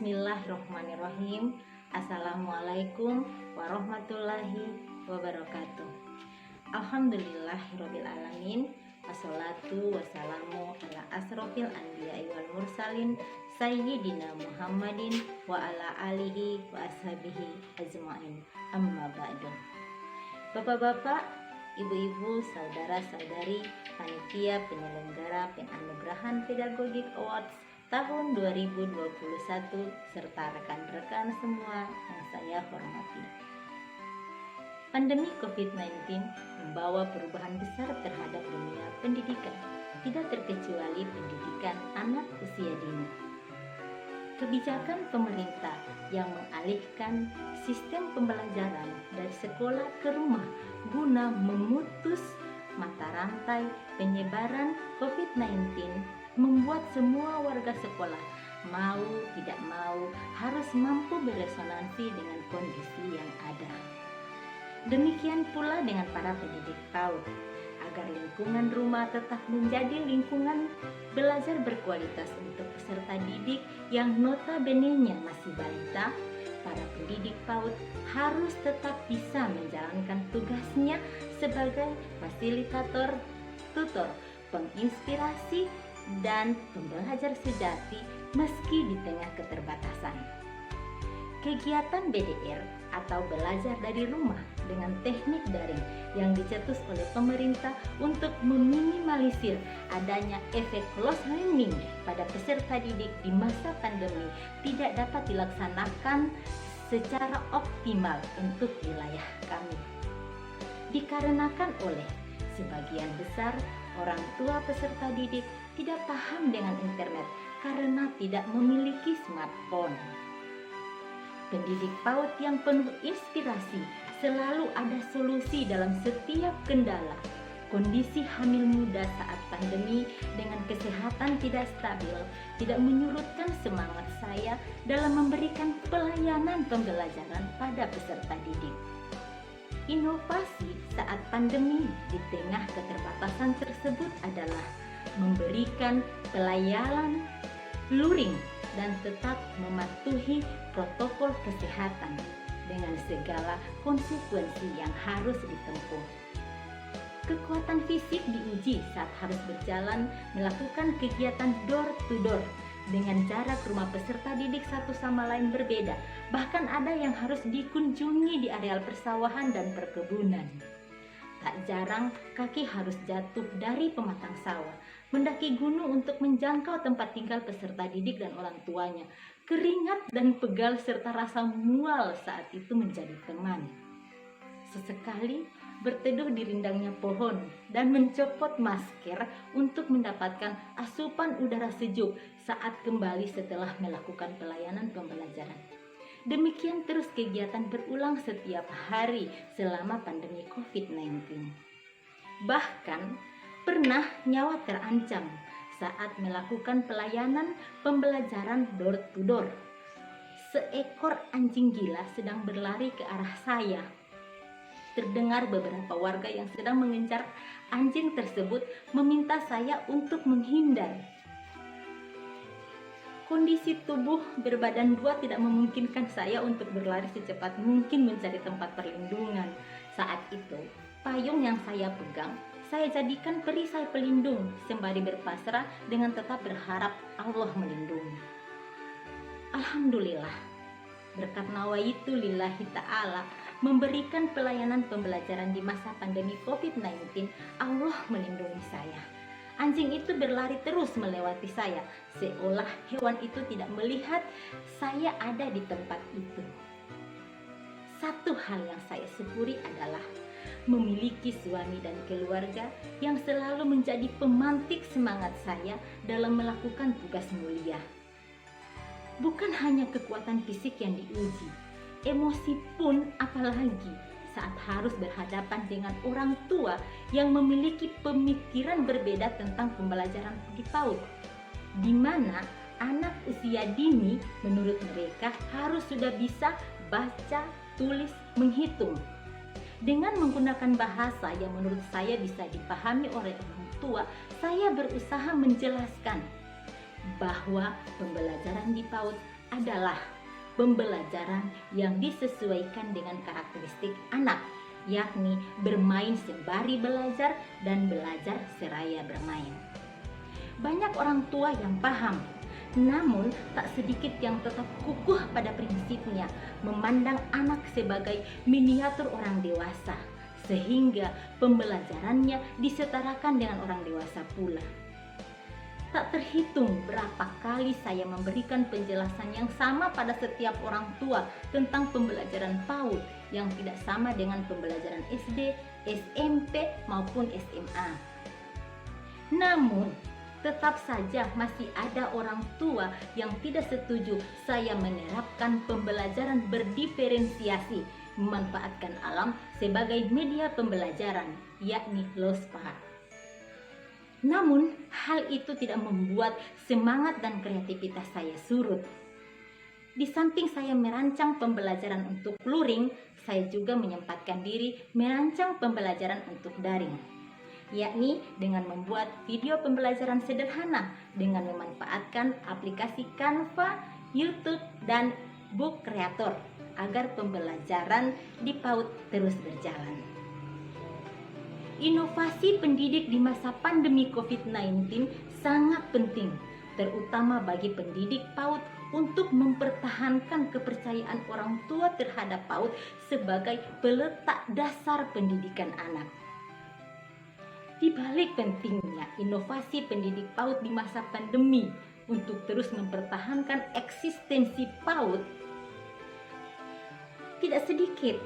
Bismillahirrahmanirrahim. Assalamualaikum warahmatullahi wabarakatuh. Alhamdulillahirabbil alamin. Wassalatu wassalamu ala asrofil anbiya'i wal mursalin sayyidina Muhammadin wa ala alihi wa ashabihi ajmain. Amma ba'du. Bapak-bapak, ibu-ibu, saudara-saudari panitia penyelenggara Penganugerahan Pedagogik Awards tahun 2021 serta rekan-rekan semua yang saya hormati. Pandemi COVID-19 membawa perubahan besar terhadap dunia pendidikan, tidak terkecuali pendidikan anak usia dini. Kebijakan pemerintah yang mengalihkan sistem pembelajaran dari sekolah ke rumah guna memutus mata rantai penyebaran COVID-19 membuat semua warga sekolah mau tidak mau harus mampu beresonansi dengan kondisi yang ada. Demikian pula dengan para pendidik PAUD, agar lingkungan rumah tetap menjadi lingkungan belajar berkualitas untuk peserta didik yang notabene-nya masih balita. Para pendidik PAUD harus tetap bisa menjalankan tugasnya sebagai fasilitator, tutor, penginspirasi, dan pembelajar sejati meski di tengah keterbatasan. Kegiatan BDR atau belajar dari rumah dengan teknik daring yang dicetus oleh pemerintah untuk meminimalisir adanya efek lost learning pada peserta didik di masa pandemi tidak dapat dilaksanakan secara optimal untuk wilayah kami. Dikarenakan oleh sebagian besar orang tua peserta didik tidak paham dengan internet karena tidak memiliki smartphone. Pendidik PAUD yang penuh inspirasi selalu ada solusi dalam setiap kendala. Kondisi hamil muda saat pandemi dengan kesehatan tidak stabil tidak menyurutkan semangat saya dalam memberikan pelayanan pembelajaran pada peserta didik. Inovasi saat pandemi di tengah keterbatasan tersebut adalah memberikan pelayanan luring dan tetap mematuhi protokol kesehatan dengan segala konsekuensi yang harus ditempuh. Kekuatan fisik diuji saat harus berjalan melakukan kegiatan door to door dengan jarak rumah peserta didik satu sama lain berbeda. Bahkan ada yang harus dikunjungi di areal persawahan dan perkebunan. Tak jarang kaki harus jatuh dari pematang sawah, mendaki gunung untuk menjangkau tempat tinggal peserta didik dan orang tuanya. Keringat dan pegal serta rasa mual saat itu menjadi teman. Sesekali berteduh di rindangnya pohon dan mencopot masker untuk mendapatkan asupan udara sejuk saat kembali setelah melakukan pelayanan pembelajaran. Demikian terus kegiatan berulang setiap hari selama pandemi COVID-19. Bahkan pernah nyawa terancam saat melakukan pelayanan pembelajaran door to door. Seekor anjing gila sedang berlari ke arah saya. Terdengar beberapa warga yang sedang mengejar anjing tersebut meminta saya untuk menghindar. Kondisi tubuh berbadan dua tidak memungkinkan saya untuk berlari secepat mungkin mencari tempat perlindungan. Saat itu, payung yang saya pegang, saya jadikan perisai pelindung sembari berpasrah dengan tetap berharap Allah melindungi. Alhamdulillah, berkat nawaitu lillahi ta'ala memberikan pelayanan pembelajaran di masa pandemi COVID-19, Allah melindungi saya. Anjing itu berlari terus melewati saya, seolah hewan itu tidak melihat saya ada di tempat itu. Satu hal yang saya syukuri adalah memiliki suami dan keluarga yang selalu menjadi pemantik semangat saya dalam melakukan tugas mulia. Bukan hanya kekuatan fisik yang diuji, emosi pun apalagi saat harus berhadapan dengan orang tua yang memiliki pemikiran berbeda tentang pembelajaran di PAUD, di mana anak usia dini menurut mereka harus sudah bisa baca, tulis, menghitung. Dengan menggunakan bahasa yang menurut saya bisa dipahami oleh orang tua, saya berusaha menjelaskan bahwa pembelajaran di PAUD adalah pembelajaran yang disesuaikan dengan karakteristik anak, yakni bermain sembari belajar dan belajar seraya bermain. Banyak orang tua yang paham, namun tak sedikit yang tetap kukuh pada prinsipnya, memandang anak sebagai miniatur orang dewasa, sehingga pembelajarannya disetarakan dengan orang dewasa pula. Tak terhitung berapa kali saya memberikan penjelasan yang sama pada setiap orang tua tentang pembelajaran PAUD yang tidak sama dengan pembelajaran SD, SMP maupun SMA. Namun, tetap saja masih ada orang tua yang tidak setuju saya menerapkan pembelajaran berdiferensiasi, memanfaatkan alam sebagai media pembelajaran, yakni LOSPA. Namun, hal itu tidak membuat semangat dan kreativitas saya surut. Di samping saya merancang pembelajaran untuk luring, saya juga menyempatkan diri merancang pembelajaran untuk daring, yakni dengan membuat video pembelajaran sederhana dengan memanfaatkan aplikasi Canva, YouTube, dan Book Creator agar pembelajaran di PAUD terus berjalan. Inovasi pendidik di masa pandemi COVID-19 sangat penting, terutama bagi pendidik PAUD untuk mempertahankan kepercayaan orang tua terhadap PAUD sebagai peletak dasar pendidikan anak. Di balik pentingnya inovasi pendidik PAUD di masa pandemi untuk terus mempertahankan eksistensi PAUD, tidak sedikit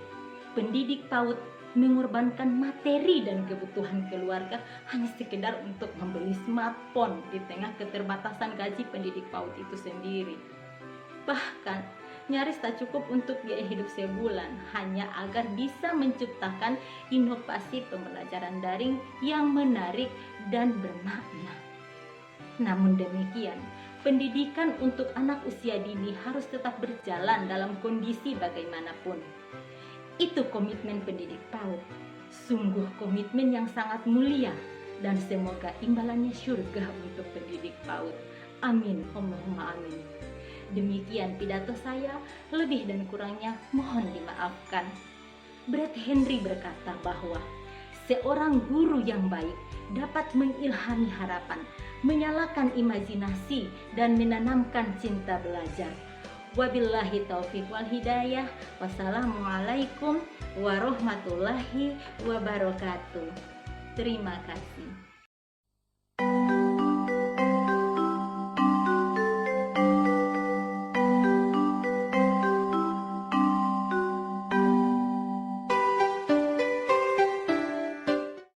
pendidik PAUD mengorbankan materi dan kebutuhan keluarga hanya sekedar untuk membeli smartphone di tengah keterbatasan gaji pendidik PAUD itu sendiri. Bahkan nyaris tak cukup untuk biaya hidup sebulan hanya agar bisa menciptakan inovasi pembelajaran daring yang menarik dan bermakna. Namun demikian, pendidikan untuk anak usia dini harus tetap berjalan dalam kondisi bagaimanapun. Itu komitmen pendidik PAUD. Sungguh komitmen yang sangat mulia dan semoga imbalannya surga untuk pendidik PAUD. Amin, Allahumma amin. Demikian pidato saya, lebih dan kurangnya mohon dimaafkan. Brett Henry berkata bahwa seorang guru yang baik dapat mengilhami harapan, menyalakan imajinasi, dan menanamkan cinta belajar. Wabillahi taufiq wal hidayah. Wassalamualaikum warahmatullahi wabarakatuh. Terima kasih.